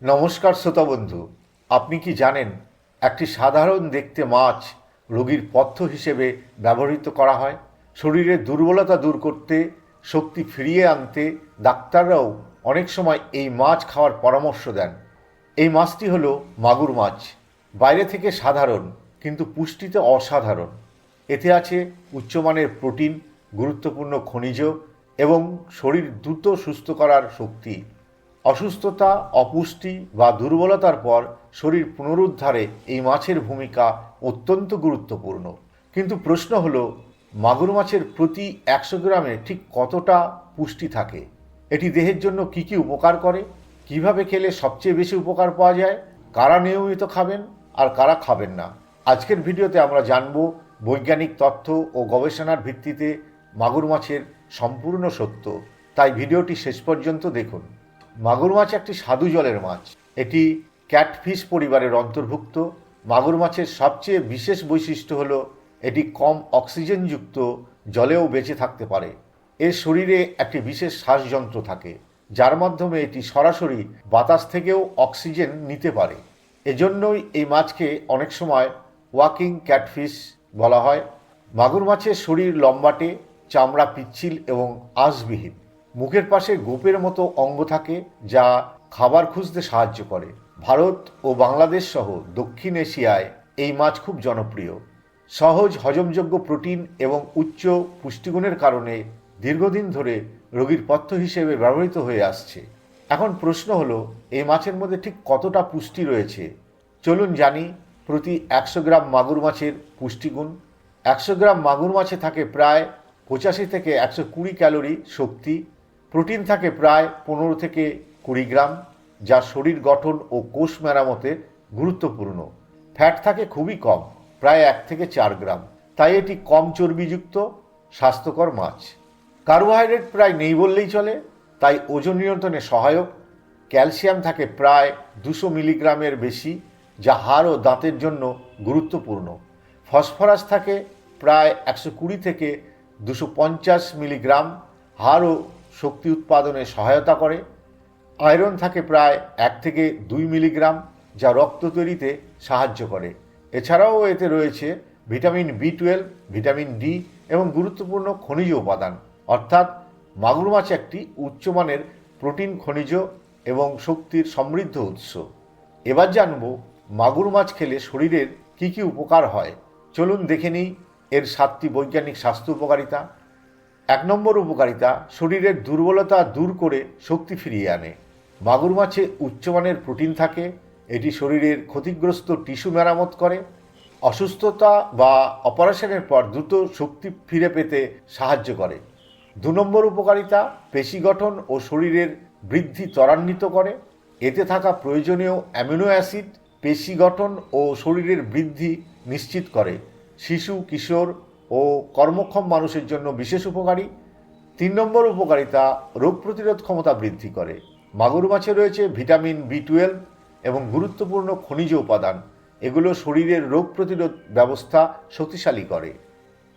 নমস্কার শ্রোতা বন্ধু, আপনি কি জানেন একটি সাধারণ দেখতে মাছ রোগীর পথ্য হিসেবে ব্যবহৃত করা হয়? শরীরের দুর্বলতা দূর করতে, শক্তি ফিরিয়ে আনতে ডাক্তাররাও অনেক সময় এই মাছ খাওয়ার পরামর্শ দেন। এই মাছটি হলো মাগুর মাছ। বাইরে থেকে সাধারণ, কিন্তু পুষ্টিতে অসাধারণ। এতে আছে উচ্চমানের প্রোটিন, গুরুত্বপূর্ণ খনিজ এবং শরীর দ্রুত সুস্থ করার শক্তি। অসুস্থতা, অপুষ্টি বা দুর্বলতার পর শরীর পুনরুদ্ধারে এই মাছের ভূমিকা অত্যন্ত গুরুত্বপূর্ণ। কিন্তু প্রশ্ন হলো, মাগুর মাছের প্রতি ১০০ গ্রামে ঠিক কতটা পুষ্টি থাকে? এটি দেহের জন্য কি কি উপকার করে, কিভাবে খেলে সবচেয়ে বেশি উপকার পাওয়া যায়, কারা নিয়মিত খাবেন আর কারা খাবেন না? আজকের ভিডিওতে আমরা জানব বৈজ্ঞানিক তথ্য ও গবেষণার ভিত্তিতে মাগুর মাছের সম্পূর্ণ সত্য। তাই ভিডিওটি শেষ পর্যন্ত দেখুন। মাগুর মাছ একটি স্বাদু জলের মাছ। এটি ক্যাটফিশ পরিবারের অন্তর্ভুক্ত। মাগুর মাছের সবচেয়ে বিশেষ বৈশিষ্ট্য হল এটি কম অক্সিজেনযুক্ত জলেও বেঁচে থাকতে পারে। এর শরীরে একটি বিশেষ শ্বাসযন্ত্র থাকে, যার মাধ্যমে এটি সরাসরি বাতাস থেকেও অক্সিজেন নিতে পারে। এজন্যই এই মাছকে অনেক সময় ওয়াকিং ক্যাটফিশ বলা হয়। মাগুর মাছের শরীর লম্বাটে, চামড়া পিচ্ছিল এবং আঁশবিহীন। মুখের পাশে গোপের মতো অঙ্গ থাকে, যা খাবার খুঁজতে সাহায্য করে। ভারত ও বাংলাদেশ সহ দক্ষিণ এশিয়ায় এই মাছ খুব জনপ্রিয়। সহজ হজমযোগ্য প্রোটিন এবং উচ্চ পুষ্টিগুণের কারণে দীর্ঘদিন ধরে রোগীর পথ্য হিসেবে ব্যবহৃত হয়ে আসছে। এখন প্রশ্ন হলো, এই মাছের মধ্যে ঠিক কতটা পুষ্টি রয়েছে? চলুন জানি প্রতি ১০০ গ্রাম মাগুর মাছের পুষ্টিগুণ। ১০০ গ্রাম মাগুর মাছে থাকে প্রায় ৮৫ থেকে ১২০ ক্যালোরি শক্তি। প্রোটিন থাকে প্রায় ১৫ থেকে ২০ গ্রাম, যা শরীর গঠন ও কোষ মেরামতে গুরুত্বপূর্ণ। ফ্যাট থাকে খুবই কম, প্রায় ১ থেকে ৪ গ্রাম, তাই এটি কম চর্বিযুক্ত স্বাস্থ্যকর মাছ। কার্বোহাইড্রেট প্রায় নেই বললেই চলে, তাই ওজন নিয়ন্ত্রণে সহায়ক। ক্যালসিয়াম থাকে প্রায় ২০০ মিলিগ্রামের বেশি, যা হাড় ও দাঁতের জন্য গুরুত্বপূর্ণ। ফসফরাস থাকে প্রায় ১২০ থেকে ২৫০ মিলিগ্রাম, হাড় ও শক্তি উৎপাদনে সহায়তা করে। আয়রন থাকে প্রায় ১ থেকে ২ মিলিগ্রাম, যা রক্ত তৈরিতে সাহায্য করে। এছাড়াও এতে রয়েছে ভিটামিন বি12, ভিটামিন ডি এবং গুরুত্বপূর্ণ খনিজ উপাদান। অর্থাৎ মাগুর মাছ একটি উচ্চমানের প্রোটিন, খনিজ এবং শক্তির সমৃদ্ধ উৎস। এবার জানব মাগুর মাছ খেলে শরীরের কি কি উপকার হয়। চলুন দেখে নিই এর ৭টি বৈজ্ঞানিক স্বাস্থ্য উপকারিতা। ১ নম্বর উপকারিতা, শরীরের দুর্বলতা দূর করে শক্তি ফিরিয়ে আনে। মাগুর মাছে উচ্চমানের প্রোটিন থাকে। এটি শরীরের ক্ষতিগ্রস্ত টিস্যু মেরামত করে। অসুস্থতা বা অপারেশনের পর দ্রুত শক্তি ফিরে পেতে সাহায্য করে। ২ নম্বর উপকারিতা, পেশি গঠন ও শরীরের বৃদ্ধি ত্বরান্বিত করে। এতে থাকা প্রয়োজনীয় অ্যামিনো অ্যাসিড পেশি গঠন ও শরীরের বৃদ্ধি নিশ্চিত করে। শিশু, কিশোর ও কর্মক্ষম মানুষের জন্য বিশেষ উপকারী। ৩ নম্বর উপকারিতা, রোগ প্রতিরোধ ক্ষমতা বৃদ্ধি করে। মাগুর মাছে রয়েছে ভিটামিন বি12 এবং গুরুত্বপূর্ণ খনিজ উপাদান। এগুলো শরীরের রোগ প্রতিরোধ ব্যবস্থা শক্তিশালী করে।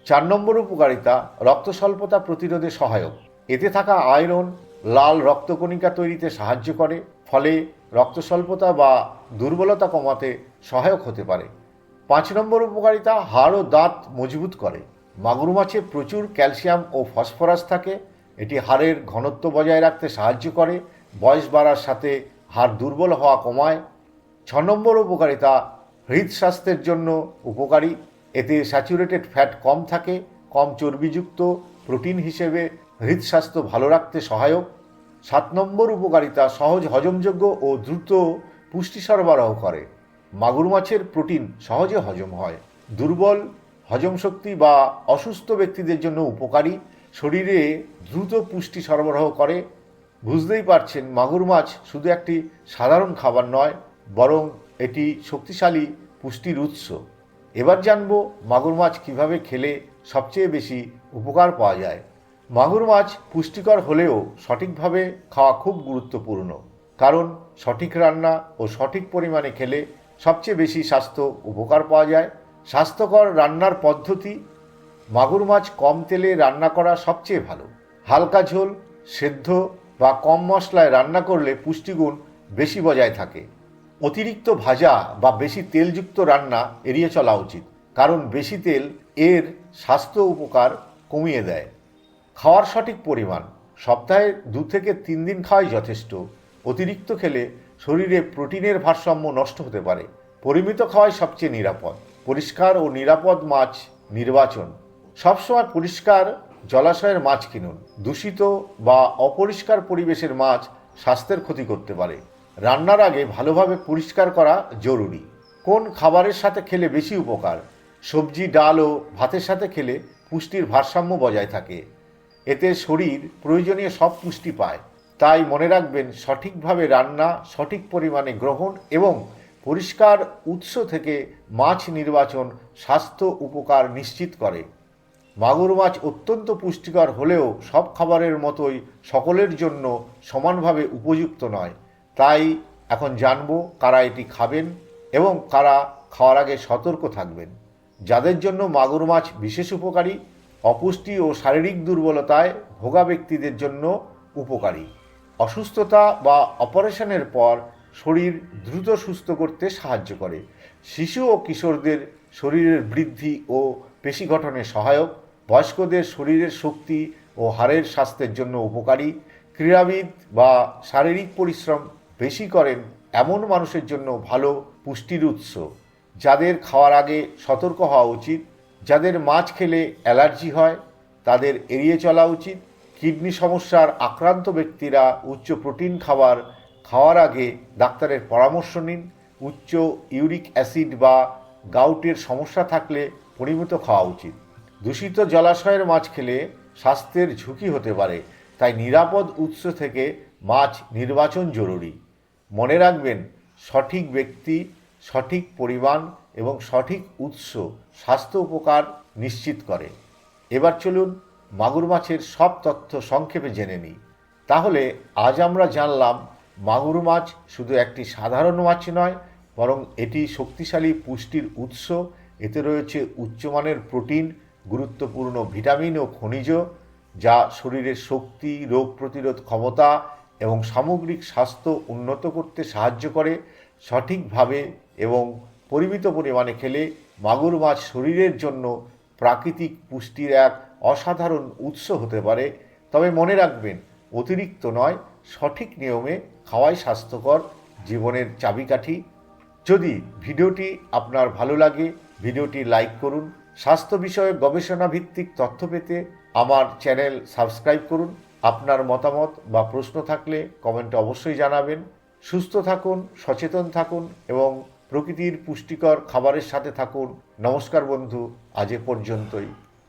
৪ নম্বর উপকারিতা, রক্ত স্বল্পতা প্রতিরোধে সহায়ক। এতে থাকা আয়রন লাল রক্তকণিকা তৈরিতে সাহায্য করে, ফলে রক্ত স্বল্পতা বা দুর্বলতা কমাতে সহায়ক হতে পারে। ৫ নম্বর উপকারিতা, হাড় ও দাঁত মজবুত করে। মাগুর মাছে প্রচুর ক্যালসিয়াম ও ফসফরাস থাকে। এটি হাড়ের ঘনত্ব বজায় রাখতে সাহায্য করে, বয়স বাড়ার সাথে হাড় দুর্বল হওয়া কমায়। ৬ নম্বর উপকারিতা, হৃদস্বাস্থ্যের জন্য উপকারী। এতে স্যাচুরেটেড ফ্যাট কম থাকে, কম চর্বিযুক্ত প্রোটিন হিসেবে হৃদস্বাস্থ্য ভালো রাখতে সহায়ক। ৭ নম্বর উপকারিতা, সহজ হজমযোগ্য ও দ্রুত পুষ্টি সরবরাহ করে। মাগুর মাছের প্রোটিন সহজে হজম হয়। দুর্বল হজম শক্তি বা অসুস্থ ব্যক্তিদের জন্য উপকারী, শরীরে দ্রুত পুষ্টি সরবরাহ করে। বুঝতেই পারছেন, মাগুর মাছ শুধু একটি সাধারণ খাবার নয়, বরং এটি শক্তিশালী পুষ্টির উৎস। এবার জানব মাগুর মাছ কিভাবে খেলে সবচেয়ে বেশি উপকার পাওয়া যায়। মাগুর মাছ পুষ্টিকর হলেও সঠিকভাবে খাওয়া খুব গুরুত্বপূর্ণ, কারণ সঠিক রান্না ও সঠিক পরিমাণে খেলে সবচেয়ে বেশি স্বাস্থ্য উপকার পাওয়া যায়। স্বাস্থ্যকর রান্নার পদ্ধতি, মাগুর মাছ কম তেলে রান্না করা সবচেয়ে ভালো। হালকা ঝোল, সেদ্ধ বা কম মশলায় রান্না করলে পুষ্টিগুণ বেশি বজায় থাকে। অতিরিক্ত ভাজা বা বেশি তেলযুক্ত রান্না এড়িয়ে চলা উচিত, কারণ বেশি তেল এর স্বাস্থ্য উপকার কমিয়ে দেয়। খাওয়ার সঠিক পরিমাণ, সপ্তাহে 2 থেকে 3 দিন খাওয়াই যথেষ্ট। অতিরিক্ত খেলে শরীরে প্রোটিনের ভারসাম্য নষ্ট হতে পারে। পরিমিত খাওয়াই সবচেয়ে নিরাপদ। পরিষ্কার ও নিরাপদ মাছ নির্বাচন, সবসময় পরিষ্কার জলাশয়ের মাছ কিনুন। দূষিত বা অপরিষ্কার পরিবেশের মাছ স্বাস্থ্যের ক্ষতি করতে পারে। রান্নার আগে ভালোভাবে পরিষ্কার করা জরুরি। কোন খাবারের সাথে খেলে বেশি উপকার? সবজি, ডাল ও ভাতের সাথে খেলে পুষ্টির ভারসাম্য বজায় থাকে। এতে শরীর প্রয়োজনীয় সব পুষ্টি পায়। তাই মনে রাখবেন, সঠিকভাবে রান্না, সঠিক পরিমাণে গ্রহণ এবং পরিষ্কার উৎস থেকে মাছ নির্বাচন স্বাস্থ্য উপকার নিশ্চিত করে। মাগুর মাছ অত্যন্ত পুষ্টিকর হলেও সব খাবারের মতোই সকলের জন্য সমানভাবে উপযুক্ত নয়। তাই এখন জানবো কারা এটি খাবেন এবং কারা খাওয়ার আগে সতর্ক থাকবেন। যাদের জন্য মাগুর মাছ বিশেষ উপকারী, অপুষ্টি ও শারীরিক দুর্বলতায় ভোগা ব্যক্তিদের জন্য উপকারী। অসুস্থতা বা অপারেশনের পর শরীর দ্রুত সুস্থ করতে সাহায্য করে। শিশু ও কিশোরদের শরীরের বৃদ্ধি ও পেশি গঠনে সহায়ক। বয়স্কদের শরীরের শক্তি ও হাড়ের স্বাস্থ্যের জন্য উপকারী। ক্রীড়াবিদ বা শারীরিক পরিশ্রম বেশি করেন এমন মানুষের জন্য ভালো পুষ্টির উৎস। যাদের খাওয়ার আগে সতর্ক হওয়া উচিত, যাদের মাছ খেলে অ্যালার্জি হয় তাদের এড়িয়ে চলা উচিত। কিডনি সমস্যার আক্রান্ত ব্যক্তিরা উচ্চ প্রোটিন খাবার খাওয়ার আগে ডাক্তারের পরামর্শ নিন। উচ্চ ইউরিক অ্যাসিড বা গাউটের সমস্যা থাকলে পরিমিত খাওয়া উচিত। দূষিত জলাশয়ের মাছ খেলে স্বাস্থ্যের ঝুঁকি হতে পারে, তাই নিরাপদ উৎস থেকে মাছ নির্বাচন জরুরি। মনে রাখবেন, সঠিক ব্যক্তি, সঠিক পরিমাণ এবং সঠিক উৎস স্বাস্থ্য উপকার নিশ্চিত করে। এবার চলুন মাগুর মাছের সব তথ্য সংক্ষেপে জেনে নিই। তাহলে আজ আমরা জানলাম, মাগুর মাছ শুধু একটি সাধারণ মাছ নয়, বরং এটি শক্তিশালী পুষ্টির উৎস। এতে রয়েছে উচ্চমানের প্রোটিন, গুরুত্বপূর্ণ ভিটামিন ও খনিজ, যা শরীরের শক্তি, রোগ প্রতিরোধ ক্ষমতা এবং সামগ্রিক স্বাস্থ্য উন্নত করতে সাহায্য করে। সঠিকভাবে এবং পরিমিত পরিমাণে খেলে মাগুর মাছ শরীরের জন্য প্রাকৃতিক পুষ্টির এক অসাধারণ উৎস হতে পারে। তবে মনে রাখবেন, অতিরিক্ত নয়, সঠিক নিয়মে খাওয়াই স্বাস্থ্যকর জীবনের চাবিকাঠি। যদি ভিডিওটি আপনার ভালো লাগে, ভিডিওটি লাইক করুন। স্বাস্থ্য বিষয়ে গবেষণা ভিত্তিক তথ্য পেতে আমার চ্যানেল সাবস্ক্রাইব করুন। আপনার মতামত বা প্রশ্ন থাকলে কমেন্টে অবশ্যই জানাবেন। সুস্থ থাকুন, সচেতন থাকুন এবং প্রকৃতির পুষ্টিকর খাবারের সাথে থাকুন। নমস্কার বন্ধু, আজ এ পর্যন্তই।